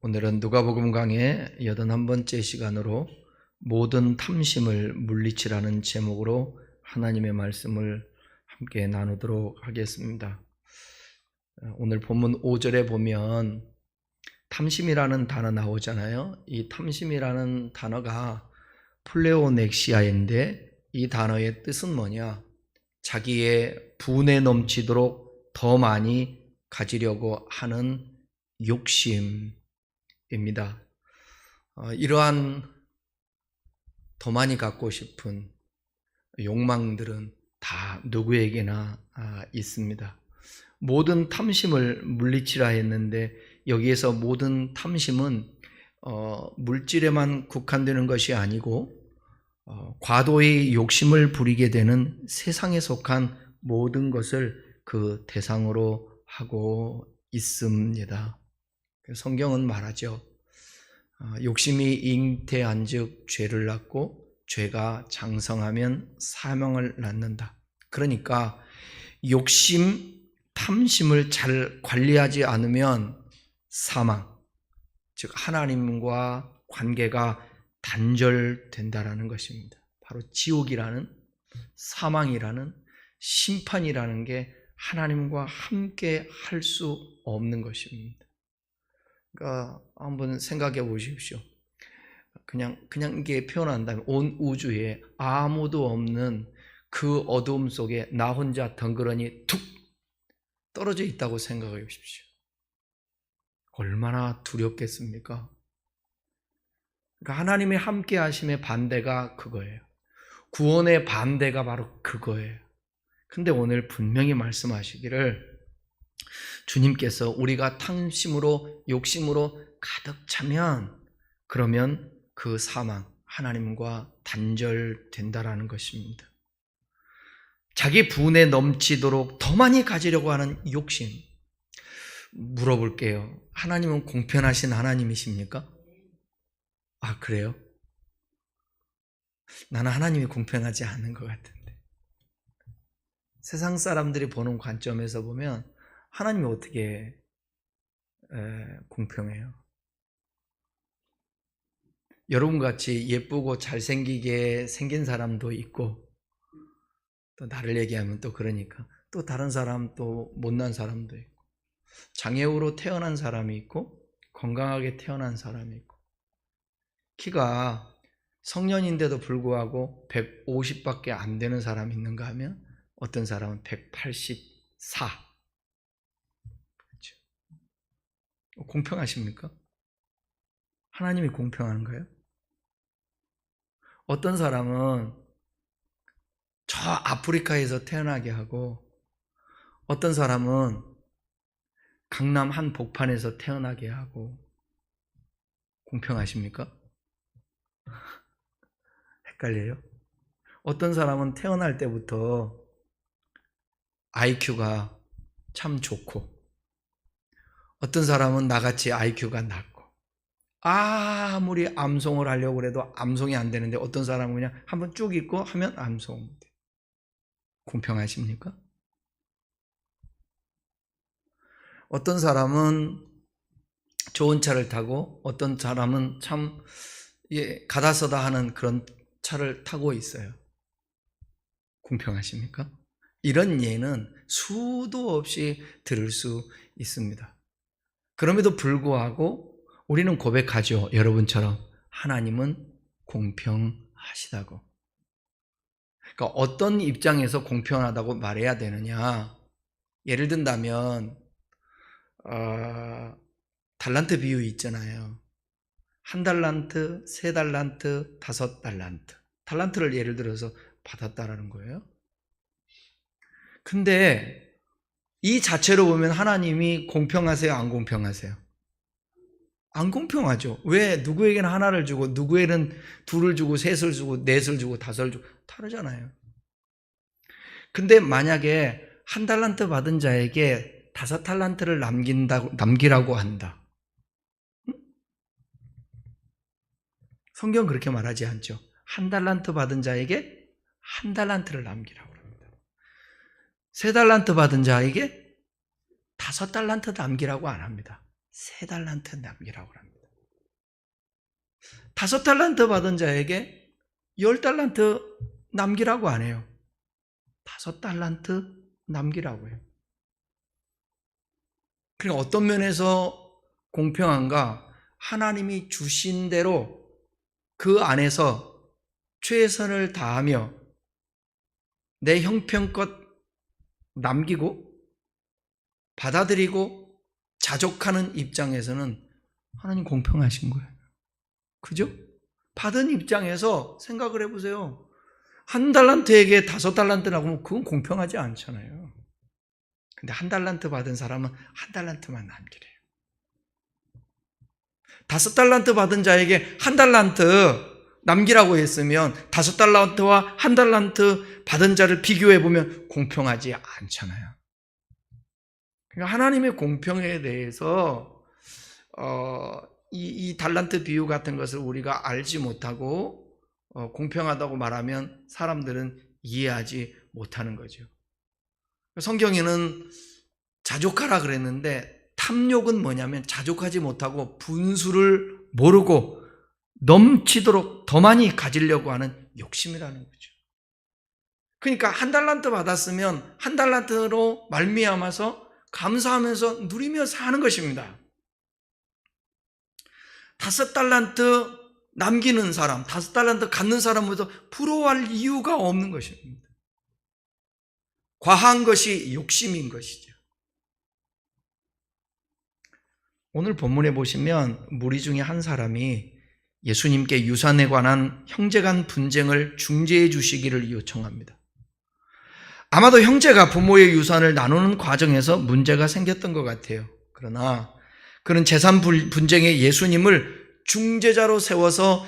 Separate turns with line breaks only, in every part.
오늘은 누가복음 강의 81번째 시간으로 모든 탐심을 물리치라는 제목으로 하나님의 말씀을 함께 나누도록 하겠습니다. 오늘 본문 5절에 보면 탐심이라는 단어 나오잖아요. 이 탐심이라는 단어가 플레오넥시아인데 이 단어의 뜻은 뭐냐? 자기의 분에 넘치도록 더 많이 가지려고 하는 욕심 입니다. 이러한 더 많이 갖고 싶은 욕망들은 다 누구에게나 있습니다. 모든 탐심을 물리치라 했는데 여기에서 모든 탐심은 물질에만 국한되는 것이 아니고 과도의 욕심을 부리게 되는 세상에 속한 모든 것을 그 대상으로 하고 있습니다. 성경은 말하죠. 욕심이 잉태한즉 죄를 낳고 죄가 장성하면 사명을 낳는다. 그러니까 욕심, 탐심을 잘 관리하지 않으면 사망, 즉 하나님과 관계가 단절된다라는 것입니다. 바로 지옥이라는, 사망이라는, 심판이라는 게 하나님과 함께 할 수 없는 것입니다. 그러니까 한번 생각해 보십시오. 그냥 이게 표현한다면 온 우주에 아무도 없는 그 어두움 속에 나 혼자 덩그러니 툭 떨어져 있다고 생각해 보십시오. 얼마나 두렵겠습니까? 그러니까 하나님의 함께 하심의 반대가 그거예요. 구원의 반대가 바로 그거예요. 근데 오늘 분명히 말씀하시기를 주님께서 우리가 탐심으로 욕심으로 가득 차면 그러면 그 사망, 하나님과 단절된다라는 것입니다. 자기 분에 넘치도록 더 많이 가지려고 하는 욕심. 물어볼게요. 하나님은 공평하신 하나님이십니까? 아, 그래요? 나는 하나님이 공평하지 않은 것 같은데. 세상 사람들이 보는 관점에서 보면 하나님이 어떻게 공평해요? 여러분같이 예쁘고 잘생기게 생긴 사람도 있고 또 나를 얘기하면 또 그러니까 또 다른 사람 또 못난 사람도 있고 장애우로 태어난 사람이 있고 건강하게 태어난 사람이 있고 키가 성년인데도 불구하고 150밖에 안 되는 사람이 있는가 하면 어떤 사람은 184 공평하십니까? 하나님이 공평한가요? 어떤 사람은 저 아프리카에서 태어나게 하고 어떤 사람은 강남 한 복판에서 태어나게 하고 공평하십니까? 헷갈려요? 어떤 사람은 태어날 때부터 IQ가 참 좋고 어떤 사람은 나같이 IQ가 낮고 아무리 암송을 하려고 해도 암송이 안 되는데 어떤 사람은 그냥 한번 쭉 읽고 하면 암송이 돼. 공평하십니까? 어떤 사람은 좋은 차를 타고 어떤 사람은 참 가다서다 하는 그런 차를 타고 있어요. 공평하십니까? 이런 예는 수도 없이 들을 수 있습니다. 그럼에도 불구하고 우리는 고백하죠. 여러분처럼 하나님은 공평하시다고. 그러니까 어떤 입장에서 공평하다고 말해야 되느냐. 예를 든다면 달란트 비유 있잖아요. 1달란트, 3달란트, 5달란트. 달란트를 예를 들어서 받았다라는 거예요. 근데 이 자체로 보면 하나님이 공평하세요? 안 공평하세요? 안 공평하죠. 왜 누구에게는 하나를 주고 누구에게는 둘을 주고 셋을 주고 넷을 주고 다섯을 주고 다르잖아요. 근데 만약에 1달란트 받은 자에게 5달란트를 남기라고 한다. 성경은 그렇게 말하지 않죠. 1달란트 받은 자에게 1달란트를 남기라고 합니다. 3달란트 받은 자에게 5달란트 남기라고 안 합니다. 3달란트 남기라고 합니다. 5달란트 받은 자에게 10달란트 남기라고 안 해요. 5달란트 남기라고 해요. 그러니까 어떤 면에서 공평한가? 하나님이 주신 대로 그 안에서 최선을 다하며 내 형편껏 남기고 받아들이고 자족하는 입장에서는 하나님 공평하신 거예요. 그죠? 받은 입장에서 생각을 해보세요. 1달란트에게 5달란트라고 하면 그건 공평하지 않잖아요. 근데 1달란트 받은 사람은 1달란트만 남기래요. 5달란트 받은 자에게 1달란트 남기라고 했으면 5달란트와 1달란트 받은 자를 비교해 보면 공평하지 않잖아요. 그러니까 하나님의 공평에 대해서 이 달란트 비유 같은 것을 우리가 알지 못하고 공평하다고 말하면 사람들은 이해하지 못하는 거죠. 성경에는 자족하라 그랬는데 탐욕은 뭐냐면 자족하지 못하고 분수를 모르고 넘치도록 더 많이 가지려고 하는 욕심이라는 거죠. 그러니까 1달란트 받았으면 1달란트로 말미암아서 감사하면서 누리며 사는 것입니다. 5달란트 남기는 사람, 5달란트 갖는 사람보다 부러워할 이유가 없는 것입니다. 과한 것이 욕심인 것이죠. 오늘 본문에 보시면 무리 중에 한 사람이 예수님께 유산에 관한 형제간 분쟁을 중재해 주시기를 요청합니다. 아마도 형제가 부모의 유산을 나누는 과정에서 문제가 생겼던 것 같아요. 그러나 그는 재산 분쟁에 예수님을 중재자로 세워서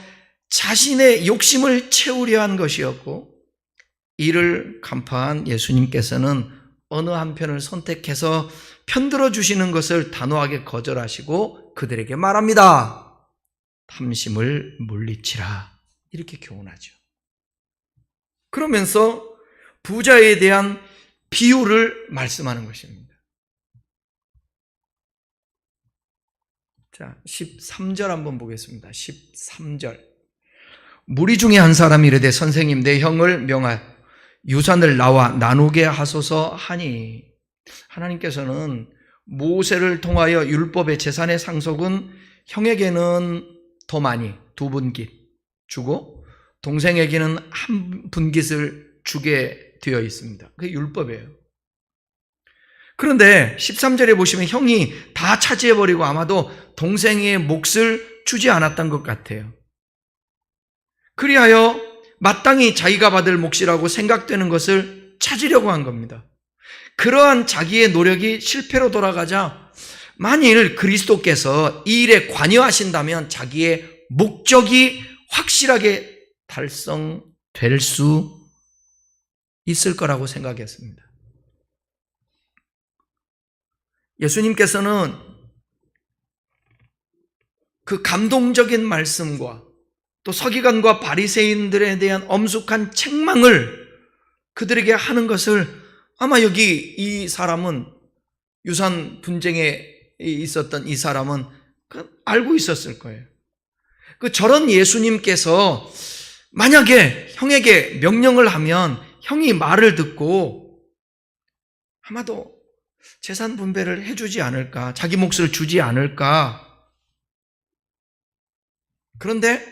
자신의 욕심을 채우려 한 것이었고, 이를 간파한 예수님께서는 어느 한편을 선택해서 편들어 주시는 것을 단호하게 거절하시고 그들에게 말합니다. 탐심을 물리치라. 이렇게 교훈하죠. 그러면서 부자에 대한 비유를 말씀하는 것입니다. 자, 13절 한번 보겠습니다. 13절. 무리 중에 한 사람이 이르되 선생님, 내 형을 명하여 유산을 나와 나누게 하소서 하니, 하나님께서는 모세를 통하여 율법의 재산의 상속은 형에게는 더 많이 2분깃 주고 동생에게는 1분깃을 주게 되어 있습니다. 그게 율법이에요. 그런데 13절에 보시면 형이 다 차지해버리고 아마도 동생의 몫을 주지 않았던 것 같아요. 그리하여 마땅히 자기가 받을 몫이라고 생각되는 것을 찾으려고 한 겁니다. 그러한 자기의 노력이 실패로 돌아가자 만일 그리스도께서 이 일에 관여하신다면 자기의 목적이 확실하게 달성될 수 있을 거라고 생각했습니다. 예수님께서는 그 감동적인 말씀과 또 서기관과 바리새인들에 대한 엄숙한 책망을 그들에게 하는 것을 아마 여기 이 사람은 유산 분쟁에 있었던 이 사람은 알고 있었을 거예요. 저런 예수님께서 만약에 형에게 명령을 하면 형이 말을 듣고 아마도 재산 분배를 해주지 않을까, 자기 몫을 주지 않을까. 그런데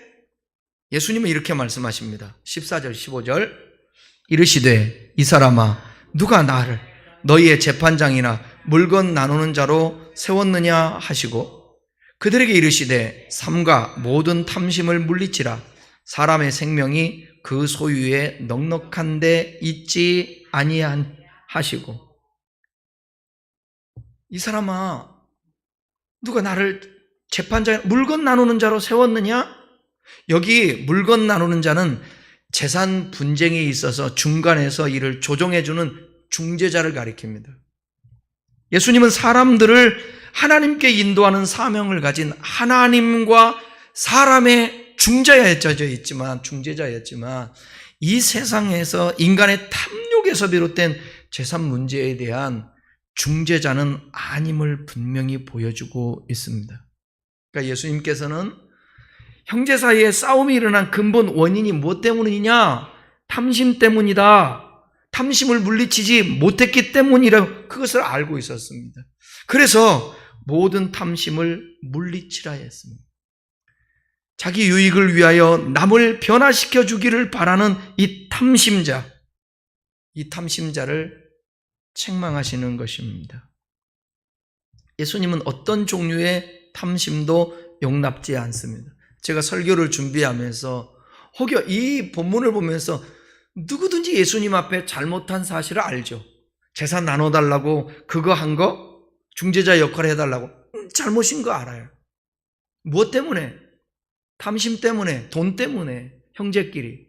예수님은 이렇게 말씀하십니다. 14절 15절 이르시되 이 사람아 누가 나를 너희의 재판장이나 물건 나누는 자로 세웠느냐 하시고 그들에게 이르시되 삼가 모든 탐심을 물리치라. 사람의 생명이 그 소유에 넉넉한 데 있지 아니하시고, 이 사람아 누가 나를 재판장, 물건 나누는 자로 세웠느냐? 여기 물건 나누는 자는 재산 분쟁에 있어서 중간에서 이를 조정해주는 중재자를 가리킵니다. 예수님은 사람들을 하나님께 인도하는 사명을 가진 하나님과 사람의 중재자였지만 이 세상에서 인간의 탐욕에서 비롯된 재산 문제에 대한 중재자는 아님을 분명히 보여주고 있습니다. 그러니까 예수님께서는 형제 사이에 싸움이 일어난 근본 원인이 무엇 때문이냐? 탐심 때문이다. 탐심을 물리치지 못했기 때문이라 그것을 알고 있었습니다. 그래서 모든 탐심을 물리치라 했습니다. 자기 유익을 위하여 남을 변화시켜 주기를 바라는 이 탐심자를 책망하시는 것입니다. 예수님은 어떤 종류의 탐심도 용납지 않습니다. 제가 설교를 준비하면서 혹여 이 본문을 보면서 누구든지 예수님 앞에 잘못한 사실을 알죠. 재산 나눠달라고 그거 한 거 중재자 역할을 해달라고 잘못인 거 알아요. 무엇 때문에? 탐심 때문에, 돈 때문에, 형제끼리.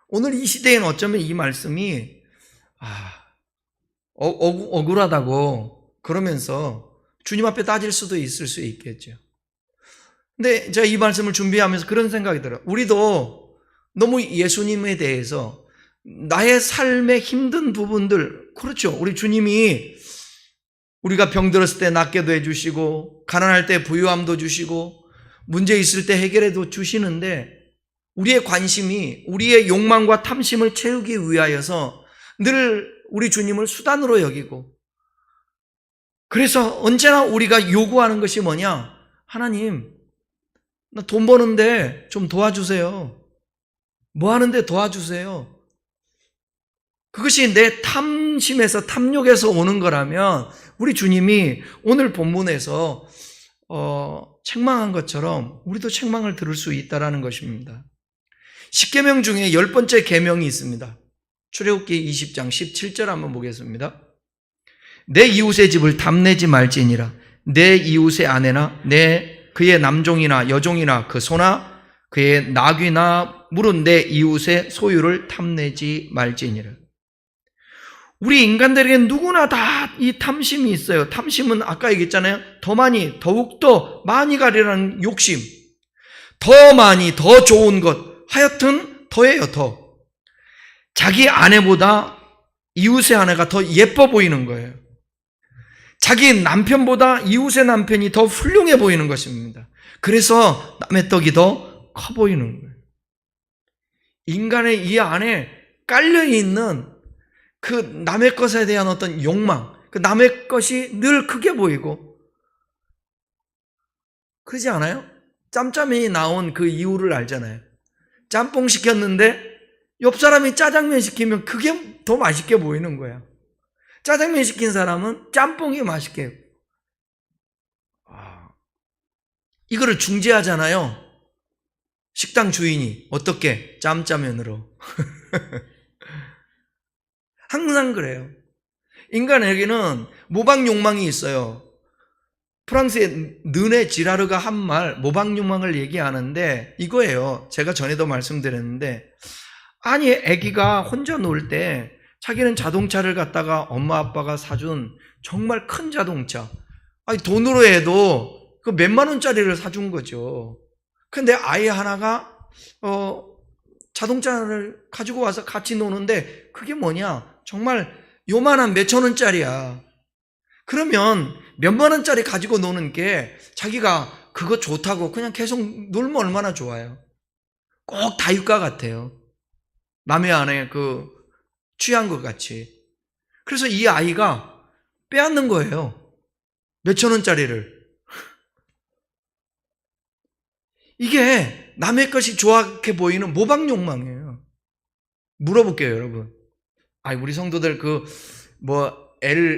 오늘 이 시대에는 어쩌면 이 말씀이 억울하다고 그러면서 주님 앞에 따질 수도 있을 수 있겠죠. 근데 제가 이 말씀을 준비하면서 그런 생각이 들어요. 우리도 너무 예수님에 대해서 나의 삶의 힘든 부분들, 그렇죠. 우리 주님이 우리가 병들었을 때 낫게도 해주시고 가난할 때 부유함도 주시고 문제 있을 때 해결해도 주시는데 우리의 관심이 우리의 욕망과 탐심을 채우기 위하여서 늘 우리 주님을 수단으로 여기고, 그래서 언제나 우리가 요구하는 것이 뭐냐? 하나님, 나 돈 버는데 좀 도와주세요. 뭐 하는데 도와주세요. 그것이 내 탐심에서, 탐욕에서 오는 거라면 우리 주님이 오늘 본문에서 책망한 것처럼 우리도 책망을 들을 수 있다는 것입니다. 10계명 중에 10번째 계명이 있습니다. 출애굽기 20장 17절 한번 보겠습니다. 내 이웃의 집을 탐내지 말지니라. 내 이웃의 아내나 그의 남종이나 여종이나 그 소나 그의 나귀나 물은 내 이웃의 소유를 탐내지 말지니라. 우리 인간들에게 누구나 다 이 탐심이 있어요. 탐심은 아까 얘기했잖아요. 더 많이, 더욱더 많이 가리라는 욕심. 더 많이, 더 좋은 것. 하여튼 더해요, 더. 자기 아내보다 이웃의 아내가 더 예뻐 보이는 거예요. 자기 남편보다 이웃의 남편이 더 훌륭해 보이는 것입니다. 그래서 남의 떡이 더 커 보이는 거예요. 인간의 이 안에 깔려있는 그 남의 것에 대한 어떤 욕망, 그 남의 것이 늘 크게 보이고, 그러지 않아요? 짬짬이 나온 그 이유를 알잖아요. 짬뽕 시켰는데 옆 사람이 짜장면 시키면 그게 더 맛있게 보이는 거야. 짜장면 시킨 사람은 짬뽕이 맛있게. 이거를 중재하잖아요. 식당 주인이. 어떻게? 짬짜면으로. 항상 그래요. 인간에게는 모방 욕망이 있어요. 프랑스의 르네 지라르가 한 말, 모방 욕망을 얘기하는데 이거예요. 제가 전에도 말씀드렸는데, 아니 아기가 혼자 놀 때 자기는 자동차를 갖다가 엄마 아빠가 사준 정말 큰 자동차, 아니 돈으로 해도 그 몇만 원짜리를 사준 거죠. 근데 아이 하나가 자동차를 가지고 와서 같이 노는데 그게 뭐냐? 정말 요만한 몇천 원짜리야. 그러면 몇만 원짜리 가지고 노는 게 자기가 그거 좋다고 그냥 계속 놀면 얼마나 좋아요. 꼭 다윗과 같아요. 남의 아내 그 취한 것 같이. 그래서 이 아이가 빼앗는 거예요. 몇천 원짜리를. 이게 남의 것이 좋게 보이는 모방 욕망이에요. 물어볼게요, 여러분. 우리 성도들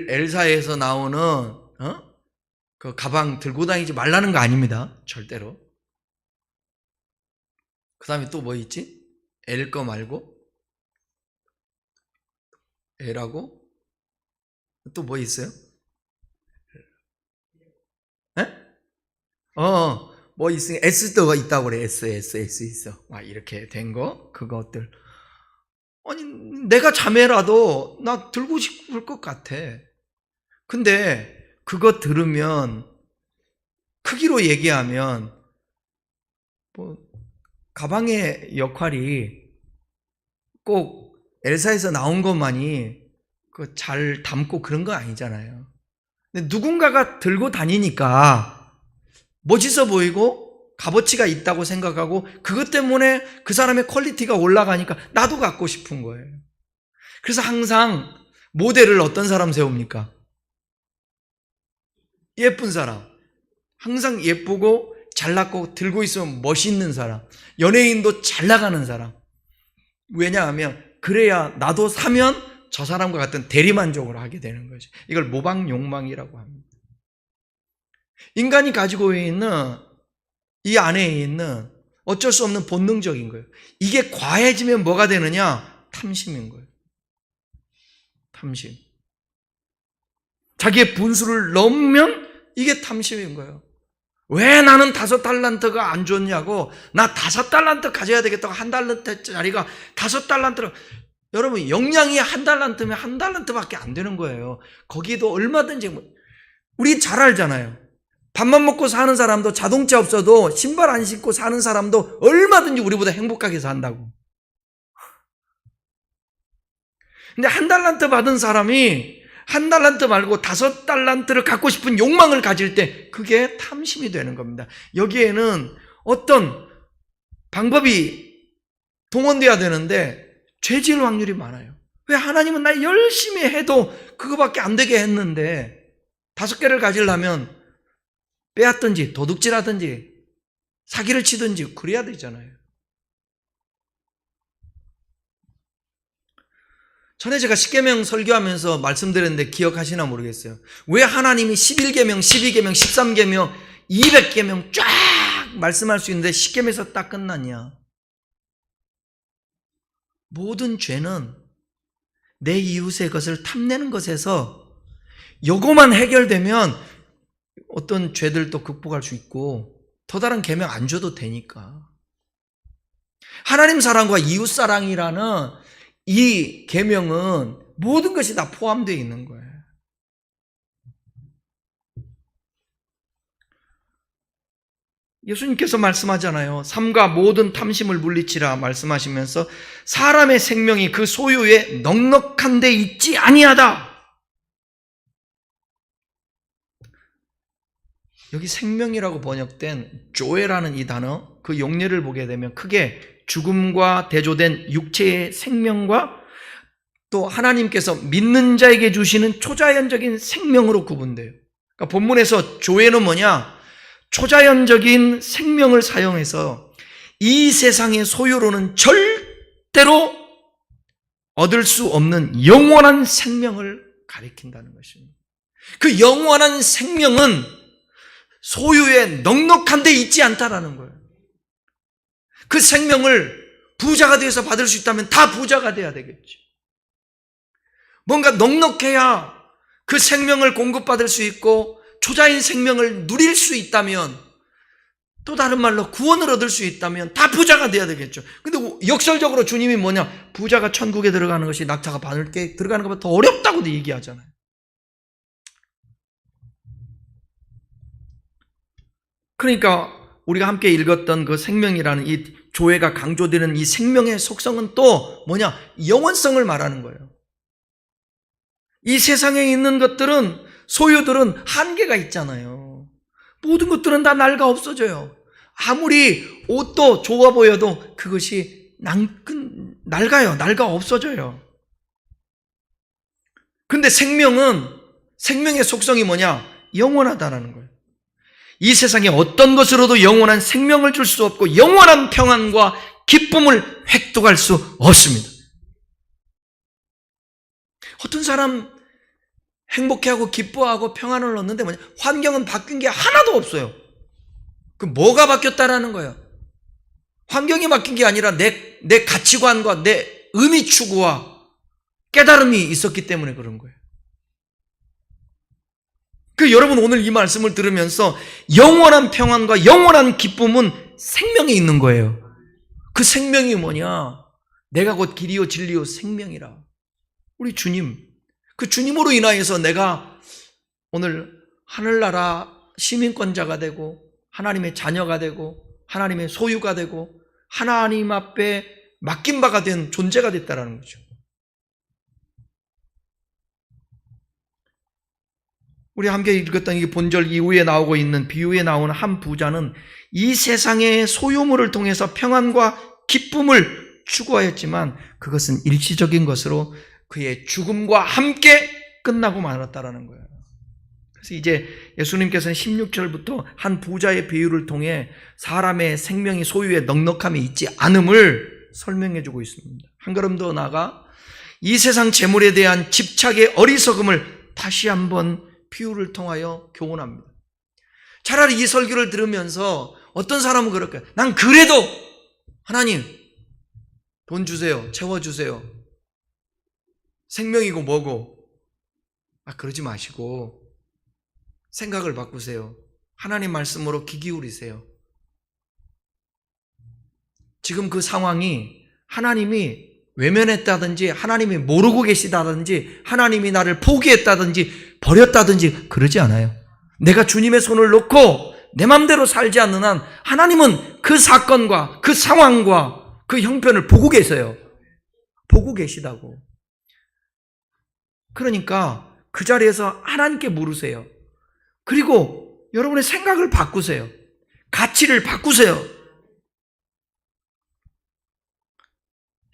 엘사에서 나오는 그 가방 들고 다니지 말라는 거 아닙니다. 절대로. 그 다음에 또 뭐 있지? 엘 거 말고 엘하고 또 뭐 있어요? 뭐 있으니 S가 있다고 그래. S 있어. 이렇게 된 거, 그것들. 아니, 내가 자매라도 나 들고 싶을 것 같아. 근데 그거 들으면, 크기로 얘기하면, 가방의 역할이 꼭 엘사에서 나온 것만이 잘 담고 그런 거 아니잖아요. 근데 누군가가 들고 다니니까 멋있어 보이고 값어치가 있다고 생각하고 그것 때문에 그 사람의 퀄리티가 올라가니까 나도 갖고 싶은 거예요. 그래서 항상 모델을 어떤 사람 세웁니까? 예쁜 사람. 항상 예쁘고 잘났고 들고 있으면 멋있는 사람. 연예인도 잘 나가는 사람. 왜냐하면 그래야 나도 사면 저 사람과 같은 대리만족을 하게 되는 거죠. 이걸 모방 욕망이라고 합니다. 인간이 가지고 있는 이 안에 있는 어쩔 수 없는 본능적인 거예요. 이게 과해지면 뭐가 되느냐? 탐심인 거예요. 탐심. 자기의 분수를 넘으면 이게 탐심인 거예요. 왜 나는 5달란트가 안 좋냐고, 나 5달란트 가져야 되겠다고 1달란트짜리가 5달란트를, 여러분 역량이 1달란트면 1달란트밖에 안 되는 거예요. 거기도 얼마든지, 우리 잘 알잖아요. 밥만 먹고 사는 사람도, 자동차 없어도 신발 안 신고 사는 사람도 얼마든지 우리보다 행복하게 산다고. 근데 1달란트 받은 사람이 1달란트 말고 5달란트를 갖고 싶은 욕망을 가질 때 그게 탐심이 되는 겁니다. 여기에는 어떤 방법이 동원돼야 되는데 죄 지을 확률이 많아요. 왜? 하나님은 나 열심히 해도 그거밖에 안 되게 했는데 5개를 가지려면 빼앗든지 도둑질하든지 사기를 치든지 그래야 되잖아요. 전에 제가 십계명 설교하면서 말씀드렸는데 기억하시나 모르겠어요. 왜 하나님이 11계명, 12계명, 13계명, 200계명 쫙 말씀할 수 있는데 십계명에서 딱 끝났냐? 모든 죄는 내 이웃의 것을 탐내는 것에서 요거만 해결되면 어떤 죄들도 극복할 수 있고 더 다른 계명 안 줘도 되니까. 하나님 사랑과 이웃 사랑이라는 이 계명은 모든 것이 다 포함되어 있는 거예요. 예수님께서 말씀하잖아요. 삼가 모든 탐심을 물리치라 말씀하시면서 사람의 생명이 그 소유에 넉넉한 데 있지 아니하다. 여기 생명이라고 번역된 조에라는 이 단어, 그 용례를 보게 되면 크게 죽음과 대조된 육체의 생명과 또 하나님께서 믿는 자에게 주시는 초자연적인 생명으로 구분돼요. 그러니까 본문에서 조에는 뭐냐? 초자연적인 생명을 사용해서 이 세상의 소유로는 절대로 얻을 수 없는 영원한 생명을 가리킨다는 것입니다. 그 영원한 생명은 소유에 넉넉한 데 있지 않다라는 거예요. 그 생명을 부자가 되어서 받을 수 있다면 다 부자가 돼야 되겠지. 뭔가 넉넉해야 그 생명을 공급받을 수 있고 초자인 생명을 누릴 수 있다면, 또 다른 말로 구원을 얻을 수 있다면 다 부자가 돼야 되겠죠. 근데 역설적으로 주님이 뭐냐? 부자가 천국에 들어가는 것이 낙타가 바늘에 들어가는 것보다 더 어렵다고도 얘기하잖아요. 그러니까 우리가 함께 읽었던 그 생명이라는 이 조회가 강조되는 이 생명의 속성은 또 뭐냐? 영원성을 말하는 거예요. 이 세상에 있는 것들은, 소유들은 한계가 있잖아요. 모든 것들은 다 낡아 없어져요. 아무리 옷도 좋아 보여도 그것이 낡아요. 낡아 없어져요. 근데 생명의 속성이 뭐냐? 영원하다라는 거예요. 이 세상에 어떤 것으로도 영원한 생명을 줄 수 없고 영원한 평안과 기쁨을 획득할 수 없습니다. 어떤 사람 행복해하고 기뻐하고 평안을 얻는데 뭐냐? 환경은 바뀐 게 하나도 없어요. 그 뭐가 바뀌었다라는 거예요? 환경이 바뀐 게 아니라 내 가치관과 내 의미 추구와 깨달음이 있었기 때문에 그런 거예요. 여러분 오늘 이 말씀을 들으면서 영원한 평안과 영원한 기쁨은 생명에 있는 거예요. 그 생명이 뭐냐? 내가 곧 길이요 진리요 생명이라. 우리 주님, 그 주님으로 인하여서 내가 오늘 하늘나라 시민권자가 되고 하나님의 자녀가 되고 하나님의 소유가 되고 하나님 앞에 맡긴 바가 된 존재가 됐다라는 거죠. 우리 함께 읽었던 이 본절 이후에 나오고 있는 비유에 나오는 한 부자는 이 세상의 소유물을 통해서 평안과 기쁨을 추구하였지만 그것은 일시적인 것으로 그의 죽음과 함께 끝나고 말았다라는 거예요. 그래서 이제 예수님께서는 16절부터 한 부자의 비유를 통해 사람의 생명이 소유의 넉넉함이 있지 않음을 설명해 주고 있습니다. 한 걸음 더 나아가 이 세상 재물에 대한 집착의 어리석음을 다시 한번 비유를 통하여 교훈합니다. 차라리 이 설교를 들으면서 어떤 사람은 그럴 거예요. 난 그래도 하나님 돈 주세요. 채워주세요. 생명이고 뭐고. 그러지 마시고 생각을 바꾸세요. 하나님 말씀으로 귀 기울이세요. 지금 그 상황이 하나님이 외면했다든지 하나님이 모르고 계시다든지 하나님이 나를 포기했다든지 버렸다든지 그러지 않아요. 내가 주님의 손을 놓고 내 맘대로 살지 않는 한 하나님은 그 사건과 그 상황과 그 형편을 보고 계세요. 보고 계시다고. 그러니까 그 자리에서 하나님께 물으세요. 그리고 여러분의 생각을 바꾸세요. 가치를 바꾸세요.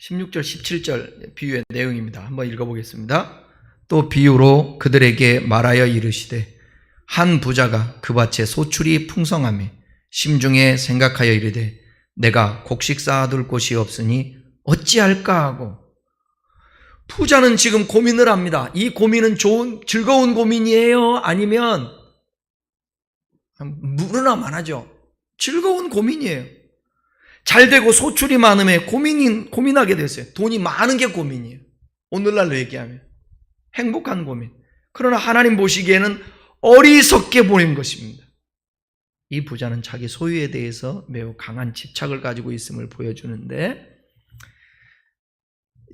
16절, 17절 비유의 내용입니다. 한번 읽어보겠습니다. 또 비유로 그들에게 말하여 이르시되 한 부자가 그 밭에 소출이 풍성하며 심중에 생각하여 이르되 내가 곡식 쌓아둘 곳이 없으니 어찌할까 하고. 부자는 지금 고민을 합니다. 이 고민은 즐거운 고민이에요? 아니면 물으나 마나죠. 즐거운 고민이에요. 잘되고 소출이 많음에 고민하게 됐어요. 돈이 많은 게 고민이에요. 오늘날로 얘기하면 행복한 고민. 그러나 하나님 보시기에는 어리석게 보인 것입니다. 이 부자는 자기 소유에 대해서 매우 강한 집착을 가지고 있음을 보여주는데,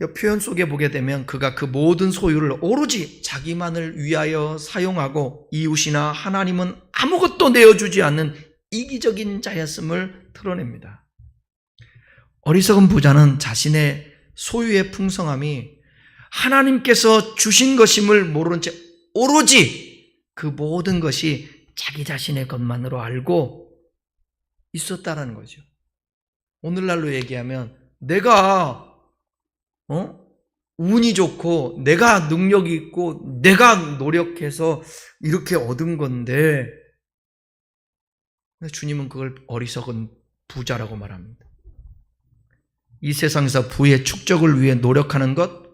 이 표현 속에 보게 되면 그가 그 모든 소유를 오로지 자기만을 위하여 사용하고 이웃이나 하나님은 아무것도 내어주지 않는 이기적인 자였음을 드러냅니다. 어리석은 부자는 자신의 소유의 풍성함이 하나님께서 주신 것임을 모르는 채 오로지 그 모든 것이 자기 자신의 것만으로 알고 있었다라는 거죠. 오늘날로 얘기하면 내가 운이 좋고 내가 능력이 있고 내가 노력해서 이렇게 얻은 건데 주님은 그걸 어리석은 부자라고 말합니다. 이 세상에서 부의 축적을 위해 노력하는 것,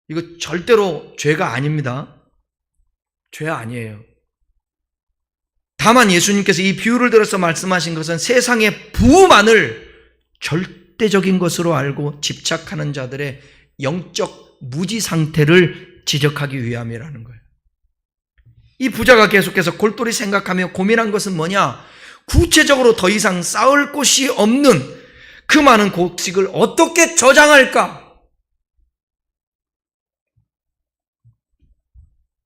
이거 절대로 죄가 아닙니다. 죄 아니에요. 다만 예수님께서 이 비유를 들어서 말씀하신 것은 세상의 부만을 절대적인 것으로 알고 집착하는 자들의 영적 무지 상태를 지적하기 위함이라는 거예요. 이 부자가 계속해서 골똘히 생각하며 고민한 것은 뭐냐? 구체적으로 더 이상 쌓을 곳이 없는 그 많은 곡식을 어떻게 저장할까?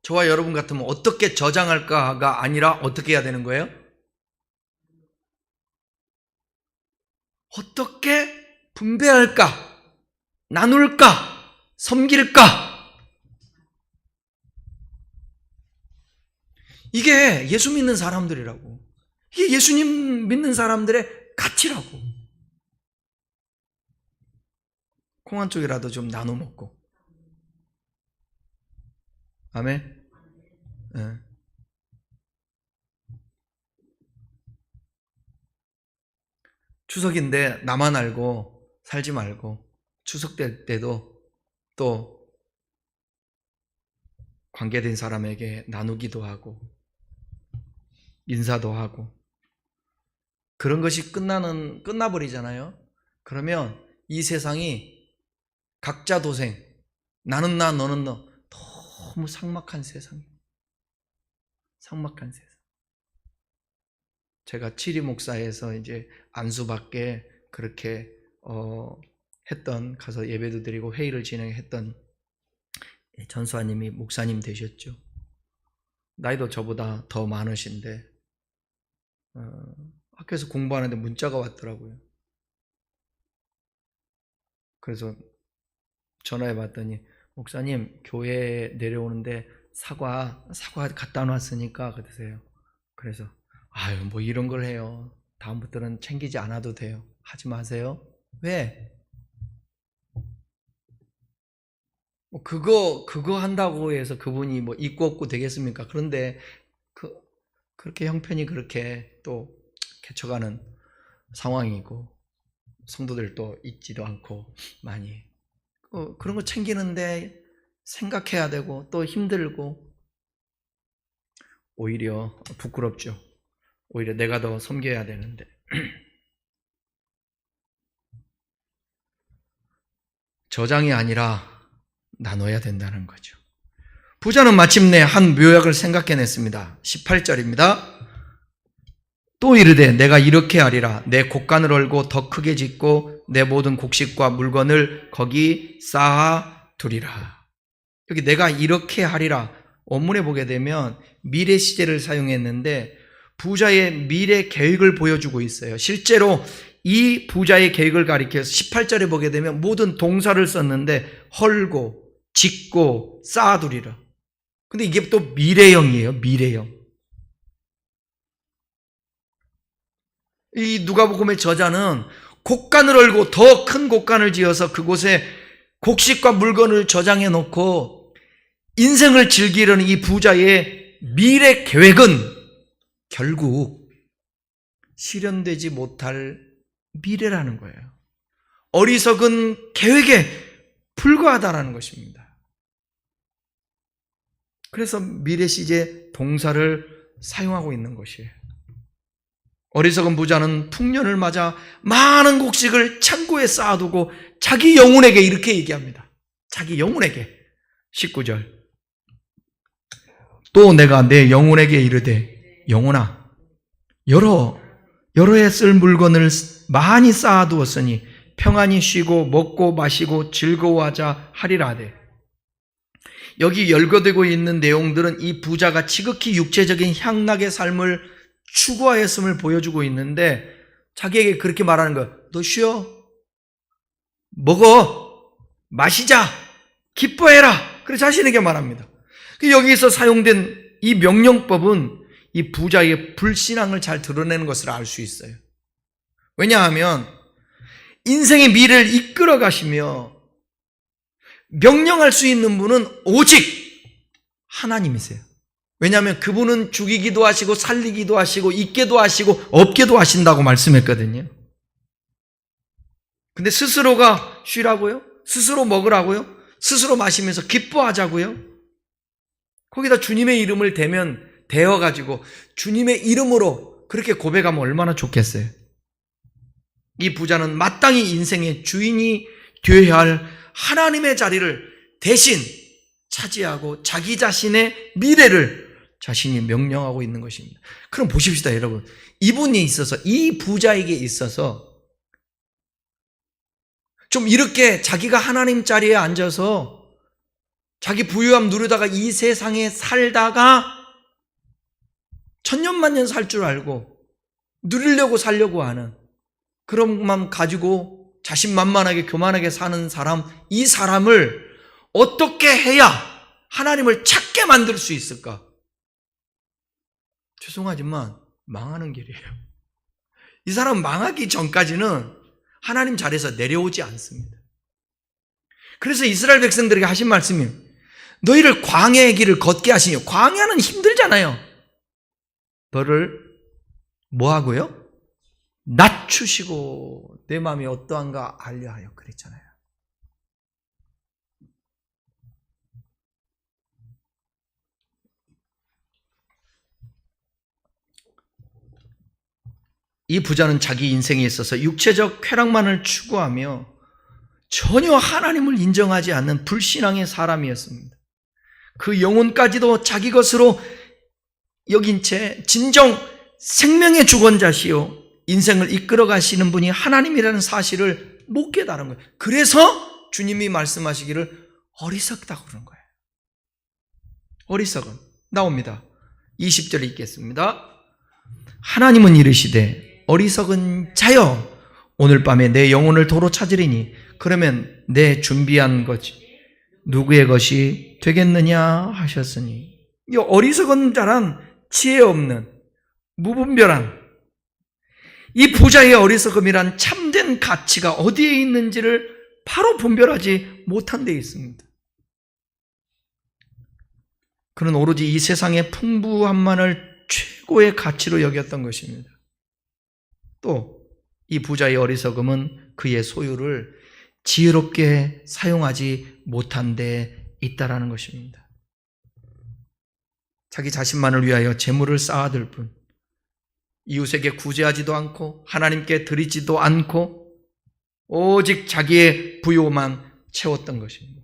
저와 여러분 같으면 어떻게 저장할까가 아니라 어떻게 해야 되는 거예요? 어떻게 분배할까? 나눌까? 섬길까? 이게 예수 믿는 사람들이라고. 이게 예수님 믿는 사람들의 가치라고. 콩 한 쪽이라도 좀 나눠 먹고. 아멘. 네. 추석인데 나만 알고 살지 말고 추석 때도 또 관계된 사람에게 나누기도 하고 인사도 하고 그런 것이 끝나버리잖아요. 그러면 이 세상이 각자 도생, 나는 나 너는 너, 너무 삭막한 세상이에요. 삭막한 세상. 제가 치리 목사에서 이제 안수받게 그렇게 가서 예배도 드리고 회의를 진행했던 전수아님이 목사님 되셨죠. 나이도 저보다 더 많으신데 학교에서 공부하는데 문자가 왔더라고요. 그래서 전화해 봤더니 목사님 교회에 내려오는데 사과 갖다 놨으니까 드세요. 그래서 아유 뭐 이런 걸 해요. 다음부터는 챙기지 않아도 돼요. 하지 마세요. 왜? 뭐 그거 한다고 해서 그분이 뭐 있고 없고 되겠습니까? 그런데 그렇게 형편이 그렇게 또 개척하는 상황이고 성도들도 있지도 않고 많이 그런 거 챙기는데 생각해야 되고 또 힘들고 오히려 부끄럽죠. 오히려 내가 더 섬겨야 되는데 저장이 아니라 나눠야 된다는 거죠. 부자는 마침내 한 묘약을 생각해냈습니다. 18절입니다. 또 이르되 내가 이렇게 하리라. 내 곡간을 얼고 더 크게 짓고 내 모든 곡식과 물건을 거기 쌓아 두리라. 여기 내가 이렇게 하리라. 원문에 보게 되면 미래 시제를 사용했는데 부자의 미래 계획을 보여주고 있어요. 실제로 이 부자의 계획을 가리켜서 18절에 보게 되면 모든 동사를 썼는데 헐고 짓고 쌓아두리라. 근데 이게 또 미래형이에요. 미래형. 이 누가복음의 저자는 곡간을 얼고 더 큰 곡간을 지어서 그곳에 곡식과 물건을 저장해 놓고 인생을 즐기려는 이 부자의 미래 계획은 결국 실현되지 못할 미래라는 거예요. 어리석은 계획에 불과하다는 것입니다. 그래서 미래 시제 동사를 사용하고 있는 것이에요. 어리석은 부자는 풍년을 맞아 많은 곡식을 창고에 쌓아두고 자기 영혼에게 이렇게 얘기합니다. 자기 영혼에게. 19절. 또 내가 내 영혼에게 이르되 영혼아 여러 해 쓸 물건을 많이 쌓아두었으니 평안히 쉬고 먹고 마시고 즐거워하자 하리라 하되. 여기 열거되고 있는 내용들은 이 부자가 지극히 육체적인 향락의 삶을 추구하였음을 보여주고 있는데 자기에게 그렇게 말하는 거예요. 너 쉬어, 먹어, 마시자, 기뻐해라. 그래서 자신에게 말합니다. 여기서 사용된 이 명령법은 이 부자의 불신앙을 잘 드러내는 것을 알 수 있어요. 왜냐하면 인생의 미래를 이끌어 가시며 명령할 수 있는 분은 오직 하나님이세요. 왜냐하면 그분은 죽이기도 하시고 살리기도 하시고 있게도 하시고 없게도 하신다고 말씀했거든요. 근데 스스로가 쉬라고요? 스스로 먹으라고요? 스스로 마시면서 기뻐하자고요? 거기다 주님의 이름을 대어가지고 주님의 이름으로 그렇게 고백하면 얼마나 좋겠어요. 이 부자는 마땅히 인생의 주인이 되어야 할 하나님의 자리를 대신 차지하고 자기 자신의 미래를 자신이 명령하고 있는 것입니다. 그럼 보십시다, 여러분. 이분이 있어서, 이 부자에게 있어서 좀 이렇게 자기가 하나님 자리에 앉아서 자기 부유함 누리다가 이 세상에 살다가 천년만년 살 줄 알고 누리려고 살려고 하는 그런 마음 가지고 자신만만하게 교만하게 사는 사람, 이 사람을 어떻게 해야 하나님을 찾게 만들 수 있을까? 죄송하지만 망하는 길이에요. 이 사람 망하기 전까지는 하나님 자리에서 내려오지 않습니다. 그래서 이스라엘 백성들에게 하신 말씀이 너희를 광야의 길을 걷게 하시니, 광야는 힘들잖아요. 너를 뭐 하고요? 낮추시고 내 마음이 어떠한가 알려하여 그랬잖아요. 이 부자는 자기 인생에 있어서 육체적 쾌락만을 추구하며 전혀 하나님을 인정하지 않는 불신앙의 사람이었습니다. 그 영혼까지도 자기 것으로 여긴 채 진정 생명의 주권자시요 인생을 이끌어 가시는 분이 하나님이라는 사실을 못 깨달은 거예요. 그래서 주님이 말씀하시기를 어리석다고 그러는 거예요. 어리석음 나옵니다. 20절 읽겠습니다. 하나님은 이르시되 어리석은 자여 오늘 밤에 내 영혼을 도로 찾으리니 그러면 내 준비한 것 누구의 것이 되겠느냐 하셨으니, 이 어리석은 자란 지혜 없는 무분별한 이 부자의 어리석음이란 참된 가치가 어디에 있는지를 바로 분별하지 못한 데 있습니다. 그는 오로지 이 세상의 풍부함만을 최고의 가치로 여겼던 것입니다. 또 이 부자의 어리석음은 그의 소유를 지혜롭게 사용하지 못한 데 있다라는 것입니다. 자기 자신만을 위하여 재물을 쌓아둘 뿐, 이웃에게 구제하지도 않고 하나님께 드리지도 않고 오직 자기의 부요만 채웠던 것입니다.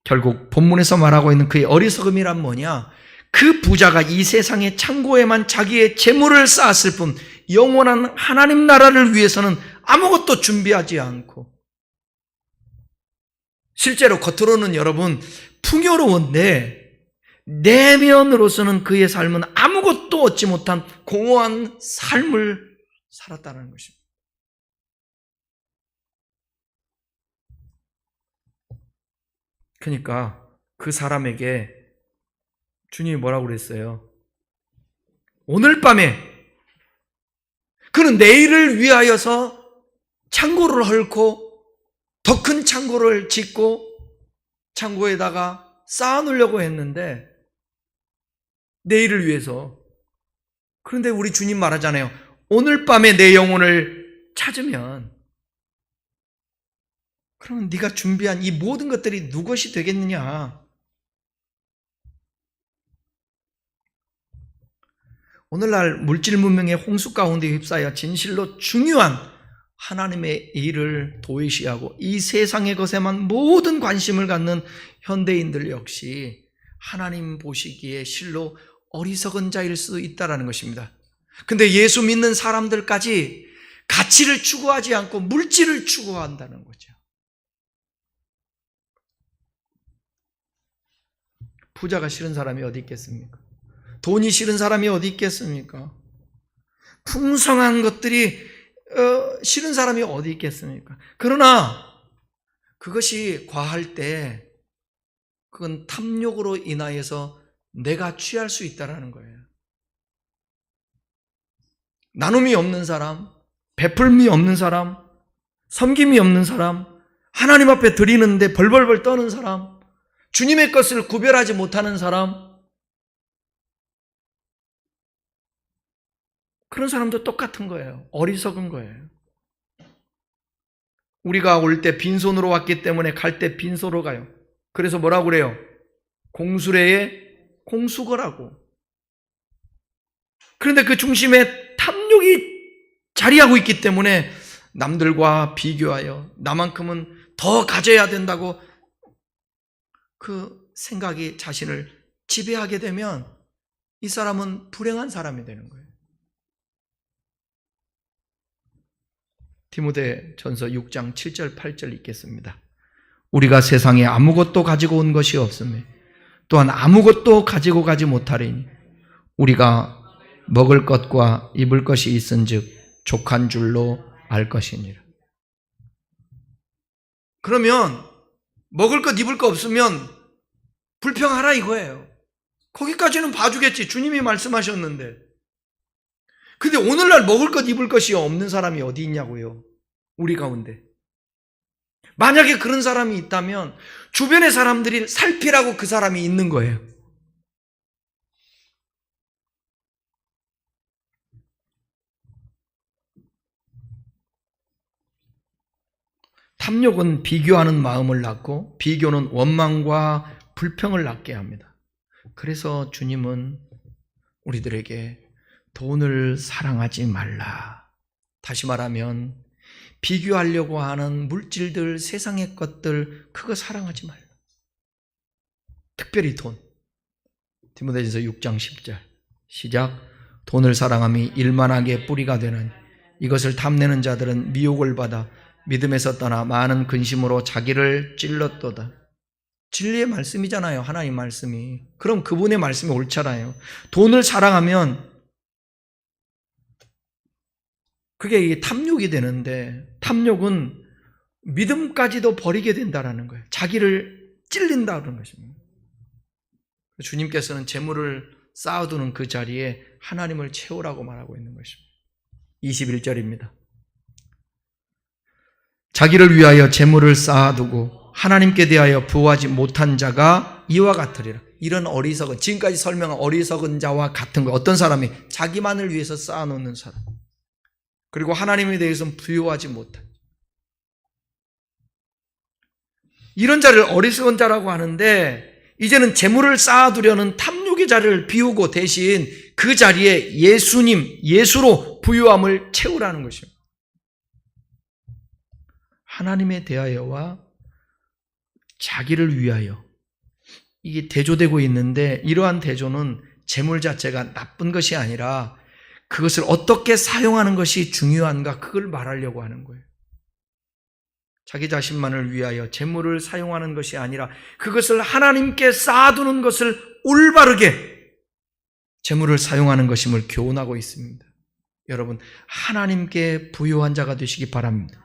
결국 본문에서 말하고 있는 그의 어리석음이란 뭐냐? 그 부자가 이 세상의 창고에만 자기의 재물을 쌓았을 뿐 영원한 하나님 나라를 위해서는 아무것도 준비하지 않고, 실제로 겉으로는 여러분 풍요로운데 내면으로서는 그의 삶은 아무것도 얻지 못한 공허한 삶을 살았다는 것입니다. 그러니까 그 사람에게 주님이 뭐라고 그랬어요? 오늘 밤에 그는 내일을 위하여서 창고를 헐고 더 큰 창고를 짓고 창고에다가 쌓아놓으려고 했는데, 내일을 위해서. 그런데 우리 주님 말하잖아요. 오늘 밤에 내 영혼을 찾으면, 그러면 네가 준비한 이 모든 것들이 누구것이 되겠느냐? 오늘날 물질 문명의 홍수 가운데 휩싸여 진실로 중요한 하나님의 일을 도외시하고 이 세상의 것에만 모든 관심을 갖는 현대인들 역시 하나님 보시기에 실로 어리석은 자일 수 있다는 것입니다. 근데 예수 믿는 사람들까지 가치를 추구하지 않고 물질을 추구한다는 거죠. 부자가 싫은 사람이 어디 있겠습니까? 돈이 싫은 사람이 어디 있겠습니까? 풍성한 것들이 싫은 사람이 어디 있겠습니까? 그러나 그것이 과할 때 그건 탐욕으로 인하여서 내가 취할 수 있다는 거예요. 나눔이 없는 사람, 베풀미 없는 사람, 섬김이 없는 사람, 하나님 앞에 드리는데 벌벌벌 떠는 사람, 주님의 것을 구별하지 못하는 사람, 그런 사람도 똑같은 거예요. 어리석은 거예요. 우리가 올 때 빈손으로 왔기 때문에 갈 때 빈손으로 가요. 그래서 뭐라고 그래요? 공수레의 공수거라고. 그런데 그 중심에 탐욕이 자리하고 있기 때문에 남들과 비교하여 나만큼은 더 가져야 된다고 그 생각이 자신을 지배하게 되면 이 사람은 불행한 사람이 되는 거예요. 디모데전서 6장 7절 8절 읽겠습니다. 우리가 세상에 아무것도 가지고 온 것이 없으며 또한 아무것도 가지고 가지 못하리니 우리가 먹을 것과 입을 것이 있은즉 족한 줄로 알 것이니라. 그러면 먹을 것 입을 것 없으면 불평하라 이거예요. 거기까지는 봐주겠지. 주님이 말씀하셨는데. 근데 오늘날 먹을 것 입을 것이 없는 사람이 어디 있냐고요. 우리 가운데. 만약에 그런 사람이 있다면 주변의 사람들이 살피라고 그 사람이 있는 거예요. 탐욕은 비교하는 마음을 낳고 비교는 원망과 불평을 낳게 합니다. 그래서 주님은 우리들에게 돈을 사랑하지 말라. 다시 말하면 비교하려고 하는 물질들, 세상의 것들 그거 사랑하지 말라. 특별히 돈. 디모데전서 6장 10절 시작. 돈을 사랑함이 일만하게 뿌리가 되는 이것을 탐내는 자들은 미혹을 받아 믿음에서 떠나 많은 근심으로 자기를 찔렀도다. 진리의 말씀이잖아요. 하나님 말씀이. 그럼 그분의 말씀이 옳잖아요. 돈을 사랑하면 그게 이 탐욕이 되는데, 탐욕은 믿음까지도 버리게 된다는 거예요. 자기를 찔린다는 것입니다. 주님께서는 재물을 쌓아두는 그 자리에 하나님을 채우라고 말하고 있는 것입니다. 21절입니다. 자기를 위하여 재물을 쌓아두고 하나님께 대하여 부하지 못한 자가 이와 같으리라. 이런 어리석은, 지금까지 설명한 어리석은 자와 같은 거. 어떤 사람이 자기만을 위해서 쌓아놓는 사람, 그리고 하나님에 대해서는 부요하지 못한, 이런 자를 어리석은 자라고 하는데, 이제는 재물을 쌓아두려는 탐욕의 자를 비우고 대신 그 자리에 예수님, 예수로 부유함을 채우라는 것입니다. 하나님에 대하여와 자기를 위하여, 이게 대조되고 있는데, 이러한 대조는 재물 자체가 나쁜 것이 아니라 그것을 어떻게 사용하는 것이 중요한가, 그걸 말하려고 하는 거예요. 자기 자신만을 위하여 재물을 사용하는 것이 아니라 그것을 하나님께 쌓아두는 것을 올바르게 재물을 사용하는 것임을 교훈하고 있습니다. 여러분, 하나님께 부유한 자가 되시기 바랍니다.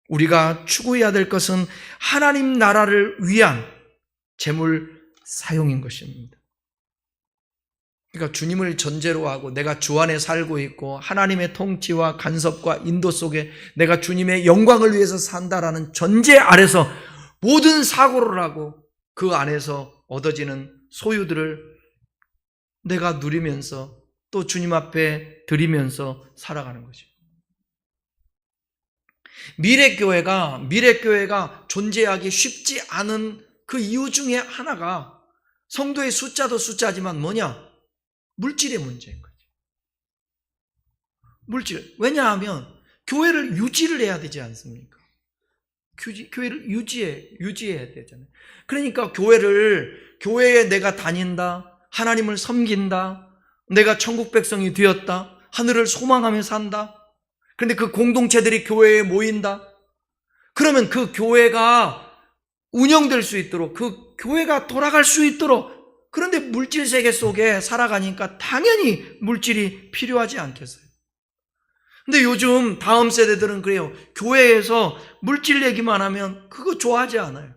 우리가 추구해야 될 것은 하나님 나라를 위한 재물 사용인 것입니다. 그러니까 주님을 전제로 하고 내가 주 안에 살고 있고 하나님의 통치와 간섭과 인도 속에 내가 주님의 영광을 위해서 산다라는 전제 아래서 모든 사고를 하고 그 안에서 얻어지는 소유들을 내가 누리면서 또 주님 앞에 드리면서 살아가는 것이죠. 미래교회가 존재하기 쉽지 않은 그 이유 중에 하나가 성도의 숫자도 숫자지만 뭐냐? 물질의 문제인 거죠. 물질. 왜냐하면 교회를 유지를 해야 되지 않습니까? 교회를 유지해야 되잖아요. 그러니까 교회에 내가 다닌다, 하나님을 섬긴다, 내가 천국 백성이 되었다, 하늘을 소망하며 산다. 그런데 그 공동체들이 교회에 모인다. 그러면 그 교회가 운영될 수 있도록, 그 교회가 돌아갈 수 있도록, 그런데 물질 세계 속에 살아가니까 당연히 물질이 필요하지 않겠어요? 근데 요즘 다음 세대들은 그래요. 교회에서 물질 얘기만 하면 그거 좋아하지 않아요.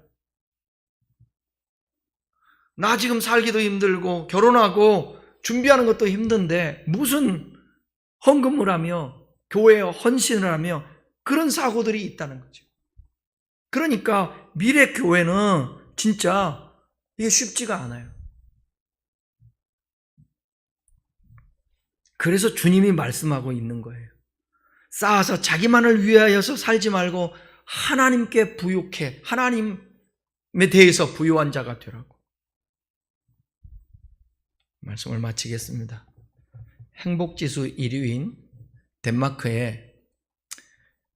나 지금 살기도 힘들고 결혼하고 준비하는 것도 힘든데 무슨 헌금을 하며 교회에 헌신을 하며 그런 사고들이 있다는 거죠. 그러니까 미래 교회는 진짜 이게 쉽지가 않아요. 그래서 주님이 말씀하고 있는 거예요. 쌓아서 자기만을 위하여서 살지 말고 하나님께 부유케, 하나님에 대해서 부유한 자가 되라고. 말씀을 마치겠습니다. 행복지수 1위인 덴마크의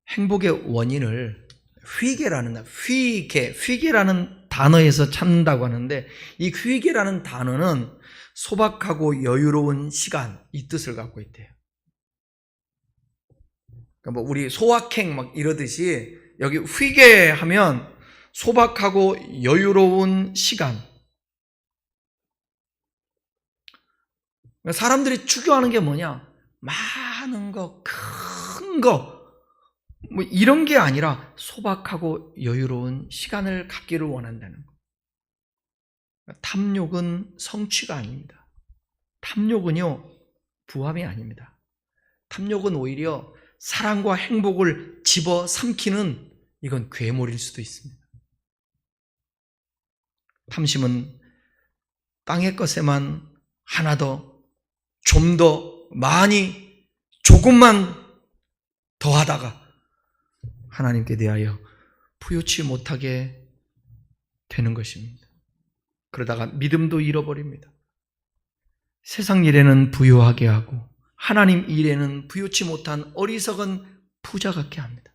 행복의 원인을 휘게라는 단어에서 찾는다고 하는데, 이 휘게라는 단어는 소박하고 여유로운 시간, 이 뜻을 갖고 있대요. 그러니까 뭐 우리 소확행 막 이러듯이 여기 휘게하면 소박하고 여유로운 시간. 사람들이 추구하는 게 뭐냐? 많은 거, 큰 거, 뭐 이런 게 아니라 소박하고 여유로운 시간을 갖기를 원한다는 거. 탐욕은 성취가 아닙니다. 탐욕은요, 부함이 아닙니다. 탐욕은 오히려 사랑과 행복을 집어삼키는, 이건 괴물일 수도 있습니다. 탐심은 땅의 것에만 하나 더, 좀 더 많이, 조금만 더 하다가 하나님께 대하여 부요치 못하게 되는 것입니다. 그러다가 믿음도 잃어버립니다. 세상 일에는 부유하게 하고 하나님 일에는 부유치 못한 어리석은 부자 같게 합니다.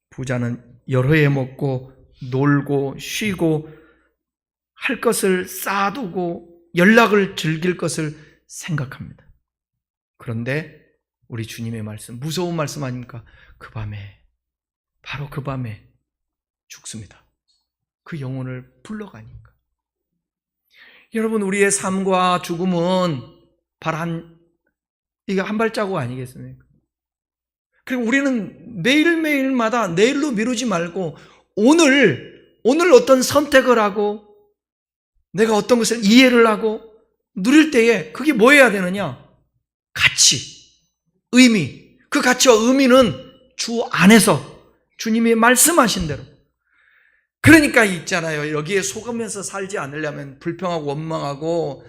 부자는 여러 해 먹고 놀고 쉬고 할 것을 쌓아두고 연락을 즐길 것을 생각합니다. 그런데 우리 주님의 말씀, 무서운 말씀 아닙니까? 그 밤에, 바로 그 밤에 죽습니다. 그 영혼을 불러가니까. 여러분, 우리의 삶과 죽음은 발 한 이게 한 발자국 아니겠습니까? 그리고 우리는 매일매일마다 내일로 미루지 말고 오늘 어떤 선택을 하고 내가 어떤 것을 이해를 하고 누릴 때에 그게 뭐 해야 되느냐? 가치, 의미. 그 가치와 의미는 주 안에서 주님이 말씀하신 대로. 그러니까 있잖아요. 여기에 속으면서 살지 않으려면 불평하고 원망하고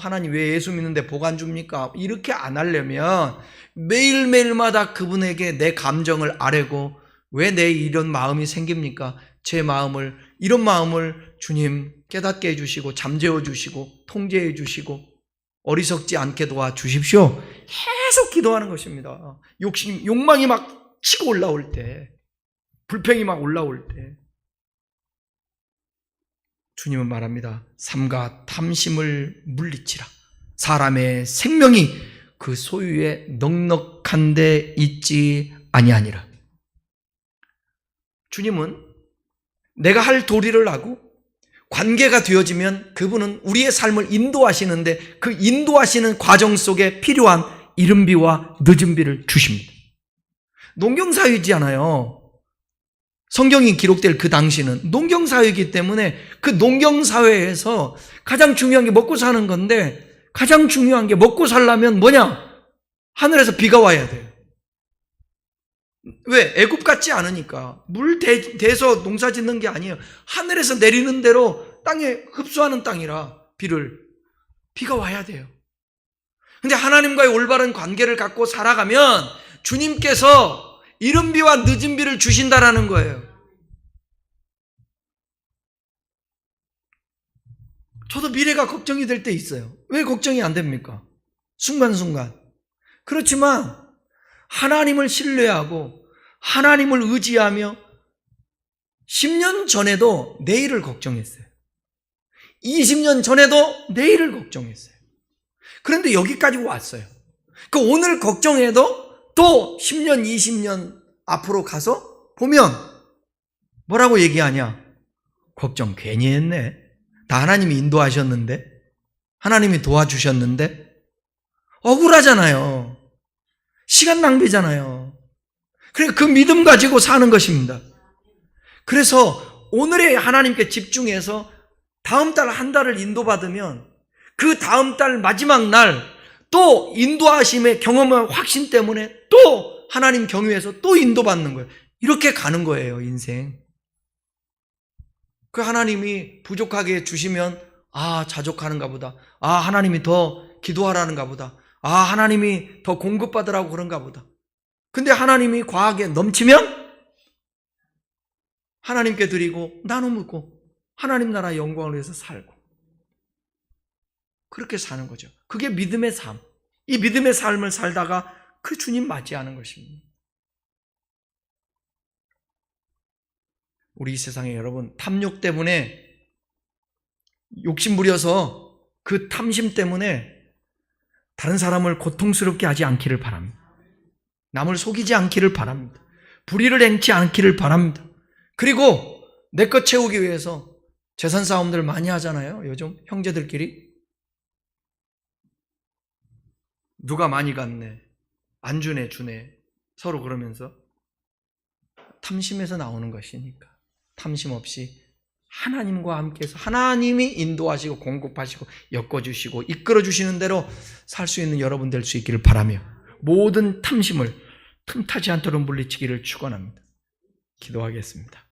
하나님 왜 예수 믿는데 복 안 줍니까? 이렇게 안 하려면 매일매일마다 그분에게 내 감정을 아뢰고 왜 내 이런 마음이 생깁니까? 제 마음을, 이런 마음을 주님 깨닫게 해주시고 잠재워 주시고 통제해 주시고 어리석지 않게 도와주십시오. 계속 기도하는 것입니다. 욕망이 막 치고 올라올 때, 불평이 막 올라올 때 주님은 말합니다. 삼가 탐심을 물리치라. 사람의 생명이 그 소유에 넉넉한 데 있지 아니하니라. 주님은 내가 할 도리를 하고 관계가 되어지면 그분은 우리의 삶을 인도하시는데 그 인도하시는 과정 속에 필요한 이른비와 늦은비를 주십니다. 농경사회잖아요. 성경이 기록될 그 당시는 농경사회이기 때문에 그 농경사회에서 가장 중요한 게 먹고 사는 건데 가장 중요한 게 먹고 살려면 뭐냐? 하늘에서 비가 와야 돼요. 왜? 애굽 같지 않으니까. 물 대서 농사 짓는 게 아니에요. 하늘에서 내리는 대로 땅에 흡수하는 땅이라 비가 와야 돼요. 근데 하나님과의 올바른 관계를 갖고 살아가면 주님께서 이른 비와 늦은 비를 주신다라는 거예요. 저도 미래가 걱정이 될 때 있어요. 왜 걱정이 안 됩니까? 순간순간. 그렇지만 하나님을 신뢰하고 하나님을 의지하며 10년 전에도 내일을 걱정했어요. 20년 전에도 내일을 걱정했어요. 그런데 여기까지 왔어요. 그 오늘 걱정해도 또 10년, 20년 앞으로 가서 보면 뭐라고 얘기하냐? 걱정 괜히 했네. 다 하나님이 인도하셨는데, 하나님이 도와주셨는데, 억울하잖아요. 시간 낭비잖아요. 그러니까 그 믿음 가지고 사는 것입니다. 그래서 오늘의 하나님께 집중해서 다음 달 한 달을 인도받으면 그 다음 달 마지막 날 또 인도하심의 경험과 확신 때문에 또 하나님 경유해서 또 인도받는 거예요. 이렇게 가는 거예요, 인생. 그 하나님이 부족하게 주시면 자족하는가 보다. 하나님이 더 기도하라는가 보다. 하나님이 더 공급받으라고 그런가 보다. 근데 하나님이 과하게 넘치면 하나님께 드리고 나누고 하나님 나라 영광을 위해서 살고 그렇게 사는 거죠. 그게 믿음의 삶. 이 믿음의 삶을 살다가 그 주님 맞이하는 것입니다. 우리 이 세상에 여러분 탐욕 때문에 욕심 부려서 그 탐심 때문에 다른 사람을 고통스럽게 하지 않기를 바랍니다. 남을 속이지 않기를 바랍니다. 불의를 행치 않기를 바랍니다. 그리고 내 것 채우기 위해서 재산 싸움들 많이 하잖아요. 요즘 형제들끼리. 누가 많이 갔네. 안 주네, 주네. 서로 그러면서. 탐심에서 나오는 것이니까. 탐심 없이 하나님과 함께해서 하나님이 인도하시고 공급하시고 엮어주시고 이끌어주시는 대로 살 수 있는 여러분 될 수 있기를 바라며 모든 탐심을 틈타지 않도록 물리치기를 축원합니다. 기도하겠습니다.